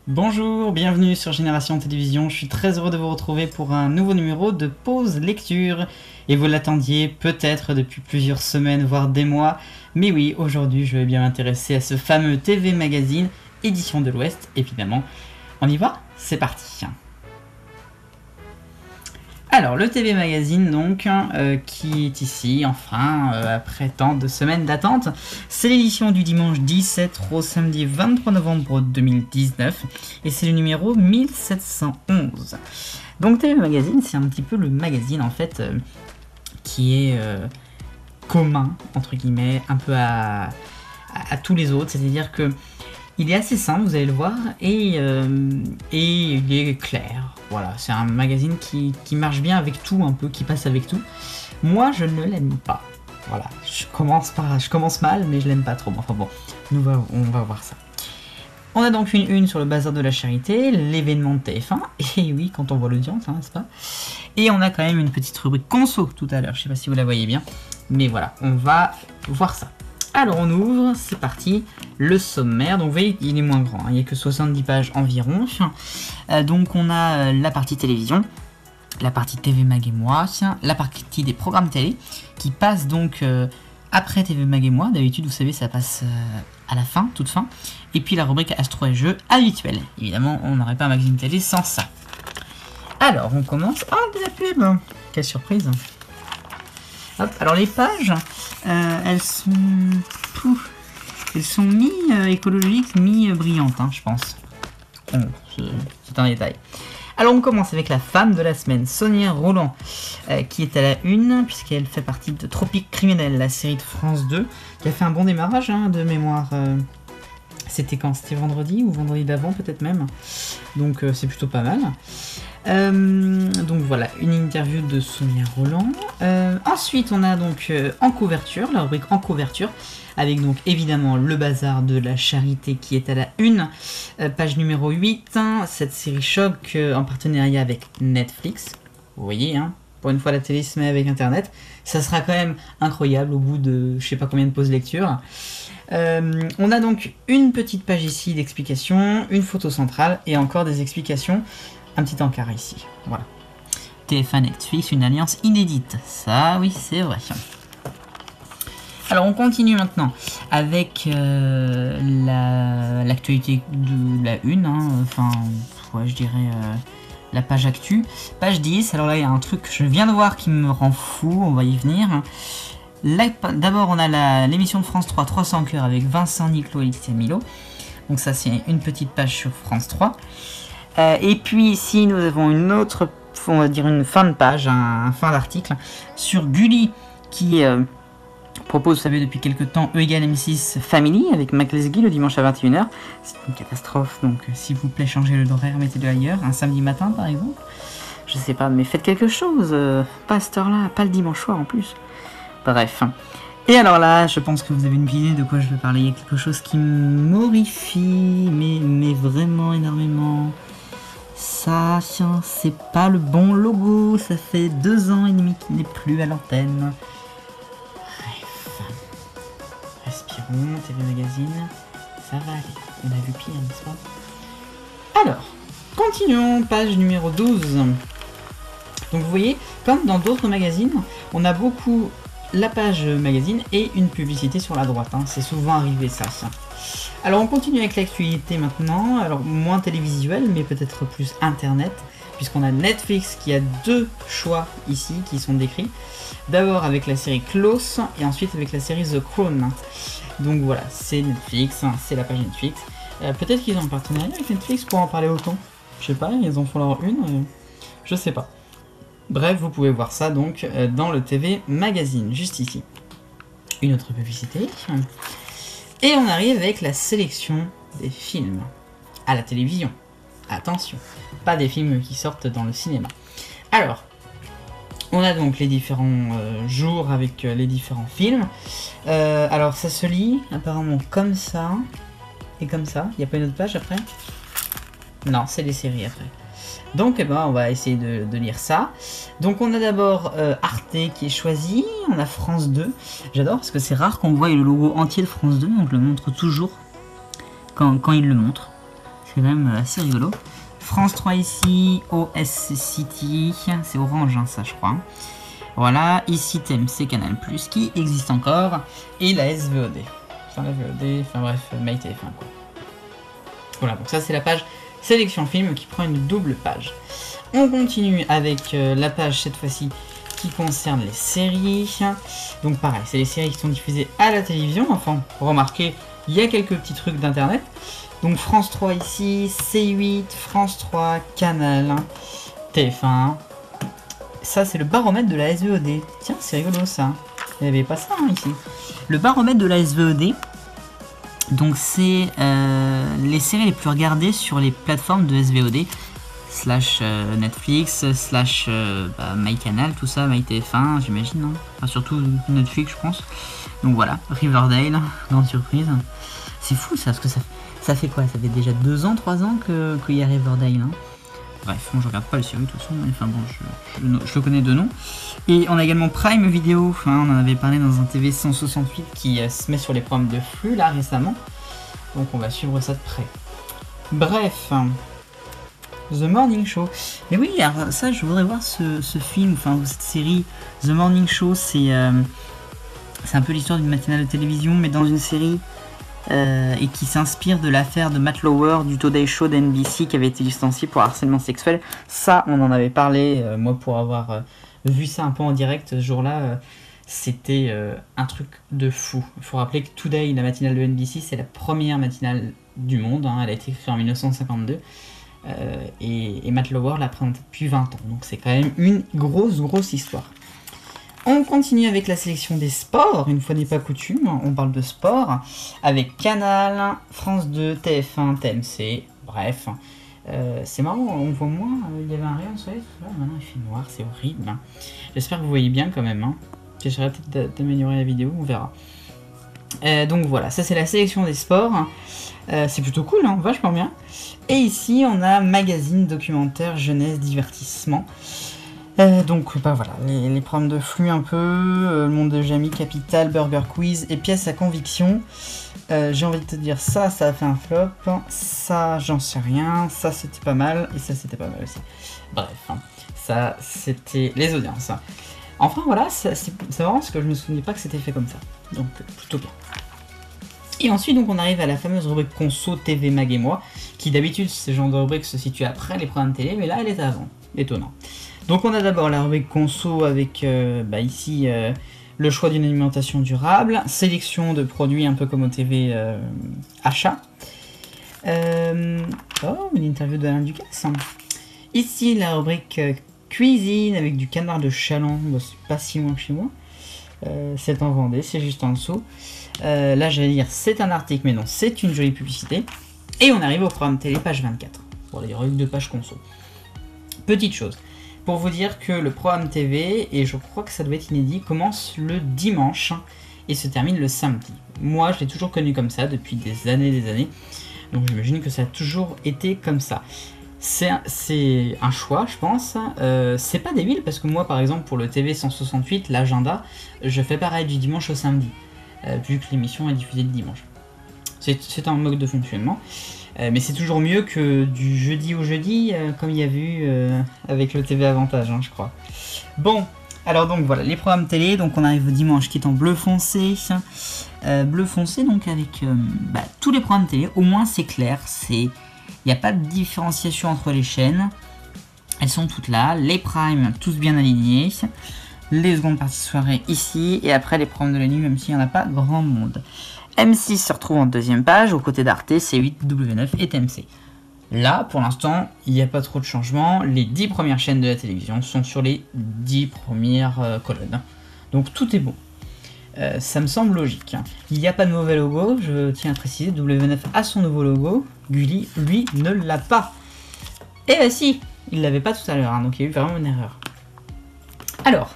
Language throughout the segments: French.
Bonjour, bienvenue sur Génération Télévision, je suis très heureux de vous retrouver pour un nouveau numéro de Pause Lecture. Et vous l'attendiez peut-être depuis plusieurs semaines, voire des mois. Mais oui, aujourd'hui je vais bien m'intéresser à ce fameux TV Magazine, édition de l'Ouest, évidemment. On y va? C'est parti. Alors, le TV Magazine, donc, qui est ici, enfin, après tant de semaines d'attente. C'est l'édition du dimanche 17 au samedi 23 novembre 2019, et c'est le numéro 1711. Donc, TV Magazine, c'est un petit peu le magazine, en fait, qui est commun, entre guillemets, un peu à tous les autres, c'est-à-dire que il est assez simple, vous allez le voir, et il est clair. Voilà, c'est un magazine qui marche bien avec tout, un peu, qui passe avec tout. Moi, je ne l'aime pas. Voilà, je commence mal, mais je l'aime pas trop. Enfin bon, on va voir ça. On a donc une une sur le bazar de la charité, l'événement de TF1, et oui, quand on voit l'audience, hein, n'est-ce pas? Et on a quand même une petite rubrique conso tout à l'heure, je sais pas si vous la voyez bien, mais voilà, on va voir ça. Alors on ouvre, c'est parti, le sommaire, donc vous voyez il est moins grand, hein, il n'y a que 70 pages environ. Donc on a la partie télévision, la partie TV Mag et moi, la partie des programmes télé, qui passe donc après TV Mag et moi, d'habitude vous savez ça passe à la fin, toute fin, et puis la rubrique Astro et Jeux habituelle, évidemment on n'aurait pas un magazine télé sans ça. Alors on commence, de la pub, quelle surprise. Hop, alors les pages, elles sont mi-écologiques, mi-brillantes, hein, je pense. Bon, c'est un détail. Alors on commence avec la femme de la semaine, Sonia Rolland, qui est à la une, puisqu'elle fait partie de Tropique Criminel, la série de France 2, qui a fait un bon démarrage, hein, de mémoire. C'était quand? C'était vendredi ou vendredi d'avant peut-être même. Donc c'est plutôt pas mal. Donc voilà, une interview de Sonia Rolland. Ensuite on a donc en couverture, la rubrique en couverture, avec donc évidemment le bazar de la charité qui est à la une, page numéro 8, cette série choc en partenariat avec Netflix. Vous voyez, hein, pour une fois la télé se met avec internet, ça sera quand même incroyable au bout de je sais pas combien de pauses lecture. On a donc une petite page ici d'explications, une photo centrale et encore des explications. Un petit encart ici, voilà. TF1 Netflix, une alliance inédite. Ça, oui, c'est vrai. Alors, on continue maintenant avec l'actualité de la une. Hein, enfin, ouais, je dirais la page actu. Page 10. Alors là, il y a un truc que je viens de voir qui me rend fou. On va y venir. D'abord, on a l'émission de France 3, 300 cœurs avec Vincent Niclot et Laetitia Milo. Donc ça, c'est une petite page sur France 3. Et puis ici, nous avons une autre, on va dire une fin de page, un fin d'article sur Gulli qui propose, vous savez, depuis quelques temps E = M6 Family avec Mac Lesguy le dimanche à 21h. C'est une catastrophe, donc s'il vous plaît, changez l'horaire, mettez-le ailleurs, un samedi matin par exemple. Je sais pas, mais faites quelque chose, pas à cette heure-là, pas le dimanche soir en plus. Bref. Et alors là, je pense que vous avez une idée de quoi je vais parler. Il y a quelque chose qui m'horrifie, mais vraiment énormément. Ça, c'est pas le bon logo, ça fait 2 ans et demi qu'il n'est plus à l'antenne. Bref. Respirons, TV Magazine, ça va aller. On a vu pire, n'est-ce pas? Alors, continuons, page numéro 12. Donc vous voyez, comme dans d'autres magazines, on a beaucoup la page magazine et une publicité sur la droite. Hein. C'est souvent arrivé ça. Alors on continue avec l'actualité maintenant, alors moins télévisuel mais peut-être plus internet, puisqu'on a Netflix qui a 2 choix ici qui sont décrits. D'abord avec la série Close et ensuite avec la série The Crown. Donc voilà, c'est Netflix, c'est la page Netflix. Peut-être qu'ils ont un partenariat avec Netflix pour en parler autant. Je sais pas, ils en font leur une, je sais pas. Bref, vous pouvez voir ça donc dans le TV Magazine, juste ici. Une autre publicité. Et on arrive avec la sélection des films à la télévision. Attention, pas des films qui sortent dans le cinéma. Alors, on a donc les différents jours avec les différents films. Alors ça se lit apparemment comme ça et comme ça. Il n'y a pas une autre page après? Non, c'est les séries après. Donc on va essayer de lire ça. Donc on a d'abord Arte qui est choisi, on a France 2. J'adore parce que c'est rare qu'on voit le logo entier de France 2, on le montre toujours quand il le montre. quand même assez rigolo. France 3 ici, OS City, c'est Orange hein, ça je crois. Voilà, ici TMC Canal+, qui existe encore, et la SVOD. Enfin la VOD, enfin bref, MyTF1 quoi. Voilà, donc ça c'est la page sélection film qui prend une double page. On continue avec la page cette fois-ci qui concerne les séries. Donc pareil, c'est les séries qui sont diffusées à la télévision. Enfin, remarquez, il y a quelques petits trucs d'internet. Donc France 3 ici, C8, France 3, Canal, TF1. Ça c'est le baromètre de la SVOD. Tiens, c'est rigolo ça. Il n'y avait pas ça hein, ici. Le baromètre de la SVOD, donc c'est les séries les plus regardées sur les plateformes de SVOD. Slash Netflix, slash MyCanal, tout ça, MyTF1, j'imagine, hein. Enfin, surtout Netflix, je pense. Donc voilà, Riverdale, grande surprise. C'est fou ça, parce que ça fait quoi? Ça fait déjà 2 ans, 3 ans qu'il y a Riverdale. Hein. Bref, bon, je regarde pas le série de toute façon, mais enfin bon, je le connais de nom. Et on a également Prime Video, hein, on en avait parlé dans un TV 168 qui se met sur les programmes de flux là récemment. Donc on va suivre ça de près. Bref. The Morning Show. Mais oui, alors ça, je voudrais voir ce film, enfin cette série. The Morning Show, c'est un peu l'histoire d'une matinale de télévision, mais dans une série et qui s'inspire de l'affaire de Matt Lauer du Today Show d'NBC qui avait été licencié pour harcèlement sexuel. Ça, on en avait parlé, moi pour avoir vu ça un peu en direct ce jour-là, c'était un truc de fou. Il faut rappeler que Today, la matinale de NBC, c'est la première matinale du monde, hein, elle a été créée en 1952. Et Matt Lauer l'a présenté depuis 20 ans, donc c'est quand même une grosse histoire. On continue avec la sélection des sports, une fois n'est pas coutume, on parle de sport, avec Canal, France 2, TF1, TMC, bref. C'est marrant, on voit moins, il y avait un rayon soleil tout à l'heure, maintenant il fait noir, c'est horrible. J'espère que vous voyez bien quand même, hein. J'essaierai peut-être d'améliorer la vidéo, on verra. Donc voilà, ça c'est la sélection des sports. C'est plutôt cool, hein, vachement bien. Et ici, on a magazine, documentaire, jeunesse, divertissement. Donc bah voilà, les programmes de flux un peu, le monde de Jamie, Capital, Burger Quiz et pièces à conviction. J'ai envie de te dire ça a fait un flop, ça j'en sais rien, ça c'était pas mal et ça c'était pas mal aussi. Bref, hein, ça c'était les audiences. Enfin voilà, c'est marrant parce que je me souvenais pas que c'était fait comme ça, donc plutôt bien. Et ensuite, donc, on arrive à la fameuse rubrique Conso, TV, Mag et moi, qui d'habitude, ce genre de rubrique se situe après les programmes télé, mais là, elle est avant. Étonnant. Donc, on a d'abord la rubrique Conso avec, ici, le choix d'une alimentation durable, sélection de produits un peu comme au TV achat. Une interview d'Alain Ducasse. Ici, la rubrique cuisine avec du canard de Chaland, c'est pas si loin que chez moi. C'est en Vendée, c'est juste en dessous. Là j'allais dire c'est un article, mais non, c'est une jolie publicité. Et on arrive au programme télé, page 24. Bon, les rubriques de page conso. Petite chose, pour vous dire que le programme TV, et je crois que ça doit être inédit, commence le dimanche et se termine le samedi. Moi je l'ai toujours connu comme ça depuis des années. Donc j'imagine que ça a toujours été comme ça. C'est un choix, je pense. C'est pas débile parce que moi, par exemple, pour le TV 168, l'agenda, je fais pareil du dimanche au samedi, vu que l'émission est diffusée le dimanche. C'est un mode de fonctionnement, mais c'est toujours mieux que du jeudi au jeudi, comme il y a vu avec le TV Avantage, hein, je crois. Bon, alors donc voilà, les programmes télé. Donc on arrive au dimanche qui est en bleu foncé. Bleu foncé, donc avec tous les programmes télé. Au moins c'est clair, il n'y a pas de différenciation entre les chaînes, elles sont toutes là, les primes tous bien alignés, les secondes parties soirée ici, et après les programmes de la nuit, même s'il n'y en a pas grand monde. M6 se retrouve en deuxième page, aux côtés d'Arte, C8, W9 et TMC. Là, pour l'instant, il n'y a pas trop de changements, les 10 premières chaînes de la télévision sont sur les 10 premières colonnes, donc tout est bon. Ça me semble logique. Il n'y a pas de mauvais logo, je tiens à préciser, W9 a son nouveau logo, Gulli, lui, ne l'a pas. Et bah si, il l'avait pas tout à l'heure, hein, donc il y a eu vraiment une erreur. Alors,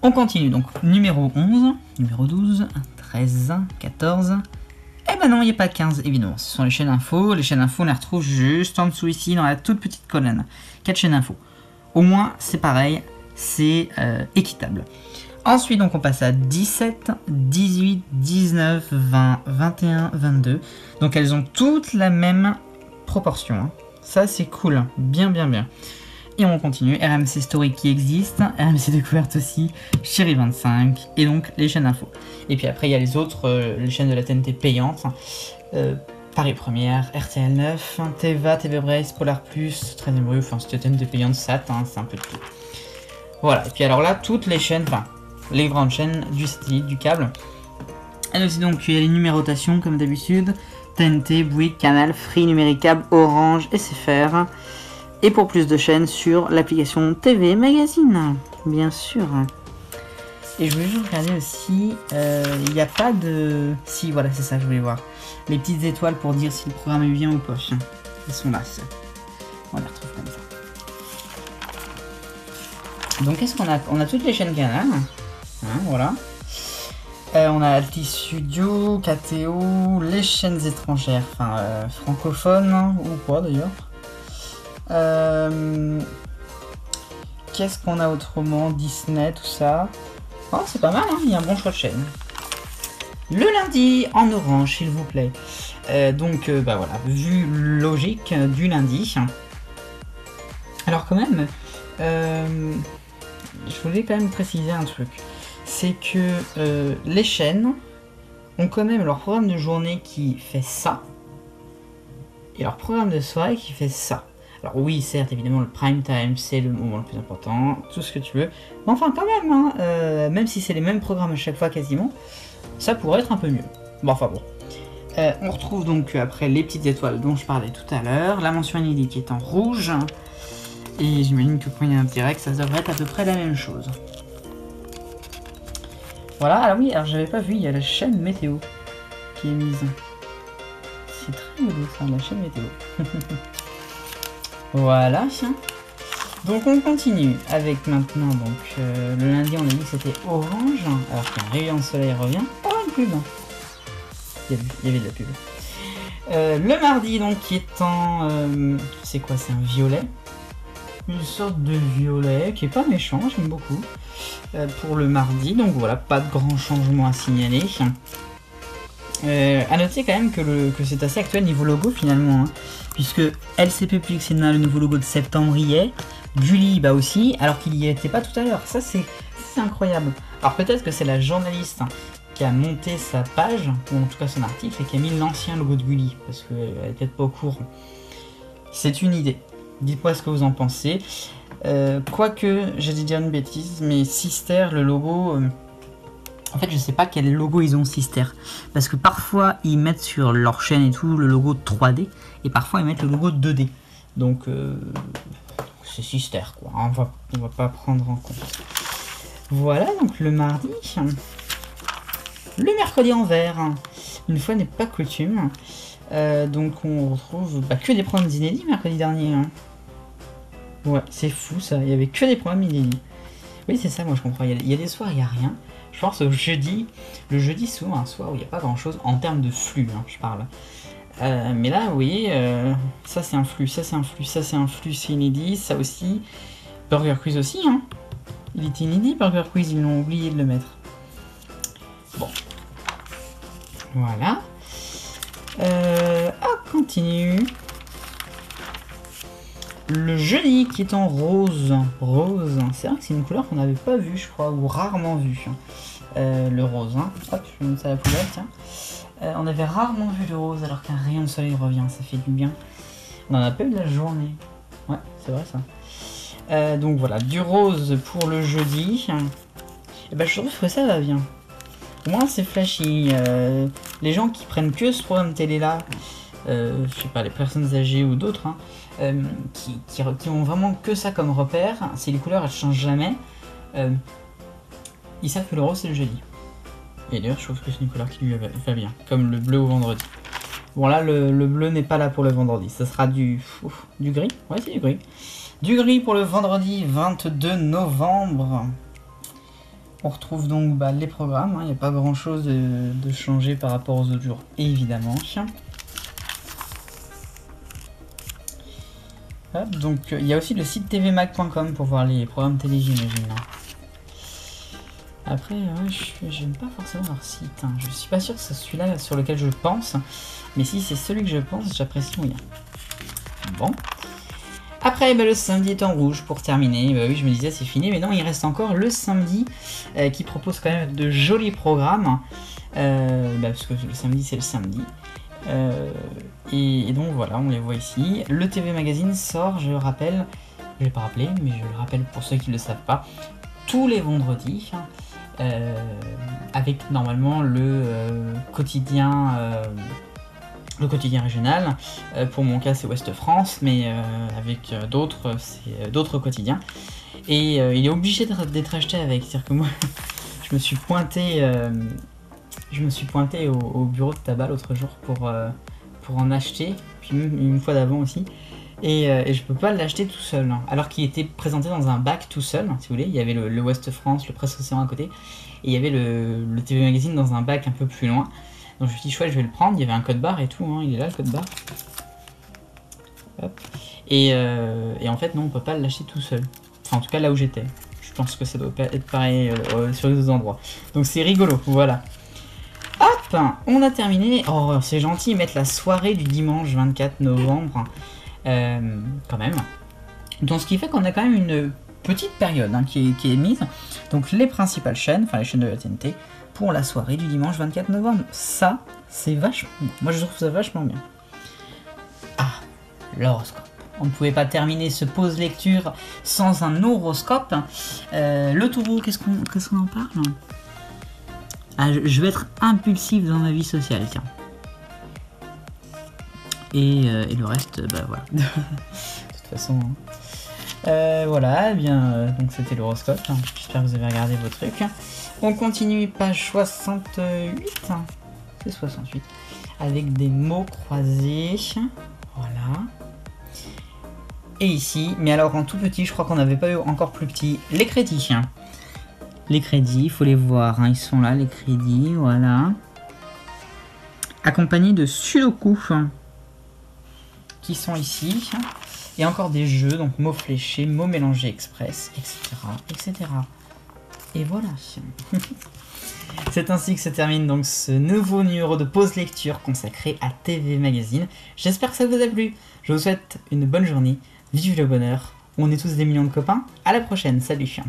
on continue, donc numéro 11, numéro 12, 13, 14... Eh ben non, il n'y a pas 15, évidemment, ce sont les chaînes info. Les chaînes info, on les retrouve juste en dessous ici, dans la toute petite colonne. 4 chaînes info. Au moins, c'est pareil, c'est équitable. Ensuite, donc, on passe à 17, 18, 19, 20, 21, 22. Donc, elles ont toutes la même proportions. Hein. Ça, c'est cool. Bien, bien, bien. Et on continue. RMC Story qui existe. RMC Découverte aussi. Chérie 25. Et donc, les chaînes info. Et puis après, il y a les autres, les chaînes de la TNT payantes. Paris Première, RTL 9, TVA, TV Brace, Polar Plus, 13e rue. Enfin, c'était TNT payante, SAT. Hein, c'est un peu de tout. Voilà. Et puis alors là, toutes les chaînes, enfin, les grandes chaînes du satellite, du câble. Et aussi, donc, il y a les numérotations, comme d'habitude. TNT, Bouygues, Canal, Free, Numéricable, Orange, SFR. Et pour plus de chaînes sur l'application TV Magazine, bien sûr. Et je voulais juste regarder aussi, il n'y a pas de... Si, voilà, c'est ça que je voulais voir. Les petites étoiles pour dire si le programme est bien ou pas. Ils sont là, on les retrouve comme ça. Donc, qu'est-ce qu'on a? On a toutes les chaînes Canal. Hein, voilà. On a Altis Studio, KTO, les chaînes étrangères, enfin francophones, hein, ou quoi d'ailleurs. Qu'est-ce qu'on a autrement? Disney, tout ça. Oh, c'est pas mal, hein, il y a un bon choix de chaîne. Le lundi, en orange, s'il vous plaît. Donc, bah voilà, vue logique du lundi. Alors quand même, je voulais quand même préciser un truc. C'est que les chaînes ont quand même leur programme de journée qui fait ça. Et leur programme de soirée qui fait ça. Alors oui, certes, évidemment, le prime time, c'est le moment le plus important, tout ce que tu veux. Mais enfin, quand même, hein, même si c'est les mêmes programmes à chaque fois quasiment, ça pourrait être un peu mieux. Bon, enfin bon. On retrouve donc après les petites étoiles dont je parlais tout à l'heure, la mention inédite qui est en rouge. Et j'imagine que quand il y a un direct, ça devrait être à peu près la même chose. Voilà, alors oui, alors j'avais pas vu, il y a la chaîne météo qui est mise. C'est très rigolo ça, la chaîne météo. Voilà. Donc on continue avec maintenant, donc le lundi on a dit que c'était orange, alors qu'un rayon de soleil revient. Oh, une pub. Il y avait de la pub. Le mardi donc qui est en... c'est quoi, c'est un violet. Une sorte de violet qui est pas méchant, j'aime beaucoup. Pour le mardi, donc voilà, pas de grand changement à signaler. À noter quand même que c'est assez actuel niveau logo finalement, hein, puisque LCP Publixena, le nouveau logo de septembre y est, Gulli bah aussi, alors qu'il y était pas tout à l'heure. Ça c'est incroyable. Alors peut-être que c'est la journaliste qui a monté sa page, ou en tout cas son article, et qui a mis l'ancien logo de Gulli, parce qu'elle est peut-être pas au courant. C'est une idée. Dites-moi ce que vous en pensez. Quoique, j'ai dit dire une bêtise, mais Sister, le logo... En fait, je sais pas quel logo ils ont Sister. Parce que parfois, ils mettent sur leur chaîne et tout le logo 3D. Et parfois, ils mettent le logo 2D. Donc, c'est Sister, quoi. On va pas prendre en compte. Voilà, donc le mardi. Le mercredi en vert. Une fois n'est pas coutume. Donc, on retrouve que des programmes inédits mercredi dernier. Hein. Ouais, c'est fou ça. Il y avait que des programmes inédits. Oui, c'est ça, moi je comprends. Il y a des soirs, il n'y a rien. Je pense au jeudi. Le jeudi, souvent, un soir où il n'y a pas grand chose en termes de flux, hein, je parle. Mais là, vous voyez, ça c'est un flux, ça c'est un flux, ça c'est un flux, c'est inédit, ça aussi. Burger Quiz aussi, hein. Il était inédit, Burger Quiz, ils l'ont oublié de le mettre. Bon. Voilà. On continue. Le jeudi qui est en rose. Rose, c'est vrai que c'est une couleur qu'on n'avait pas vue, je crois, ou rarement vue. Le rose, hein. Hop, je vais mettre ça à la poubelle, tiens. On avait rarement vu le rose alors qu'un rayon de soleil revient, ça fait du bien. On en a pas eu de la journée. Ouais, c'est vrai ça. Donc voilà, du rose pour le jeudi. Et ben je trouve que ça va bien. Au moins c'est flashy. Les gens qui prennent que ce programme télé là, je sais pas, les personnes âgées ou d'autres, hein, qui ont vraiment que ça comme repère, si les couleurs elles changent jamais, ils savent que le rose c'est le jeudi. Et d'ailleurs je trouve que c'est une couleur qui lui va bien, comme le bleu au vendredi. Bon là le bleu n'est pas là pour le vendredi, ça sera du gris, ouais c'est du gris. Du gris pour le vendredi 22 novembre. On retrouve donc les programmes, il n'y a pas grand chose de changé par rapport aux autres jours, évidemment. Hop, donc il y a aussi le site tvmag.com pour voir les programmes télé, j'imagine. Après, j'aime pas forcément leur site, hein. Je suis pas sûr que c'est celui-là sur lequel je pense, mais si c'est celui que je pense, j'apprécie moyen. Bon. Après, le samedi est en rouge pour terminer. Oui, je me disais c'est fini, mais non, il reste encore le samedi qui propose quand même de jolis programmes. Parce que le samedi, c'est le samedi. Et donc voilà, on les voit ici. Le TV Magazine sort, je le rappelle, je ne l'ai pas rappelé, mais je le rappelle pour ceux qui ne le savent pas, tous les vendredis, avec normalement le quotidien régional. Pour mon cas, c'est Ouest France, mais avec d'autres, c'est d'autres quotidiens. Et il est obligé d'être acheté avec, c'est-à-dire que moi, je me suis pointé au bureau de tabac l'autre jour pour en acheter, puis même une fois d'avant aussi, et je peux pas l'acheter tout seul, hein, alors qu'il était présenté dans un bac tout seul, si vous voulez. Il y avait le Ouest France, le Presse Océan à côté, et il y avait le TV Magazine dans un bac un peu plus loin. Donc je me suis dit chouette, je vais le prendre, il y avait un code barre et tout, hein, il est là le code barre. Hop. Et en fait non, on peut pas l'acheter tout seul, enfin en tout cas là où j'étais. Je pense que ça doit être pareil sur les autres endroits. Donc c'est rigolo, voilà. Hop, on a terminé. Oh, c'est gentil, ils mettent la soirée du dimanche 24 novembre, quand même. Donc ce qui fait qu'on a quand même une petite période, hein, qui est mise. Donc les principales chaînes, enfin les chaînes de la TNT, pour la soirée du dimanche 24 novembre. Ça, c'est vachement bien. Moi je trouve ça vachement bien. Ah, l'horoscope. On ne pouvait pas terminer ce pause lecture sans un horoscope. Le taureau, qu'est-ce qu'on en parle? Ah, je vais être impulsif dans ma vie sociale, tiens. Et le reste, bah voilà. De toute façon. Voilà, eh bien, donc c'était l'horoscope. J'espère que vous avez regardé vos trucs. On continue, page 68. C'est 68. Avec des mots croisés. Voilà. Et ici, mais alors en tout petit, je crois qu'on n'avait pas eu encore plus petit, les crédits. Les crédits, il faut les voir, hein, ils sont là, les crédits, voilà. Accompagnés de sudoku, qui sont ici. Et encore des jeux, donc mots fléchés, mots mélangés express, etc. etc. Et voilà. C'est ainsi que se termine donc ce nouveau numéro de pause lecture consacré à TV Magazine. J'espère que ça vous a plu. Je vous souhaite une bonne journée. Vive le bonheur. On est tous des millions de copains. À la prochaine. Salut.